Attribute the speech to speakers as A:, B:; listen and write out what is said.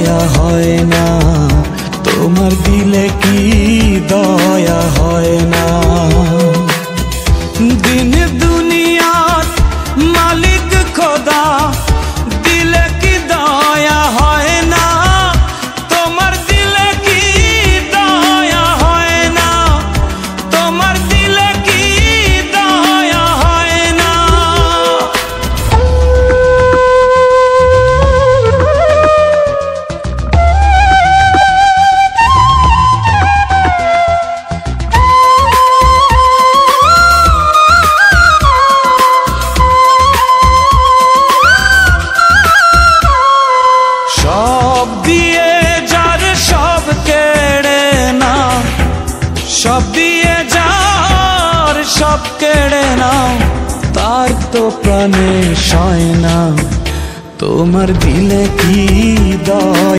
A: দয়া হয় না, তোমার দিলে কি দয়া হয় না। দিন দুনিয়ার মালিক খোদা, দিলে কি দয়া হয় না, তোমার দিলে কি দয়া হয় না, তোমার দিলে কি দয়া হয় না। সব দিয়ে যার সব কেড়ে নাও, সব দিয়ে যার সব কেড়ে নাও, তার তো প্রাণে সয় না, তোমার দিলে কি দয়া।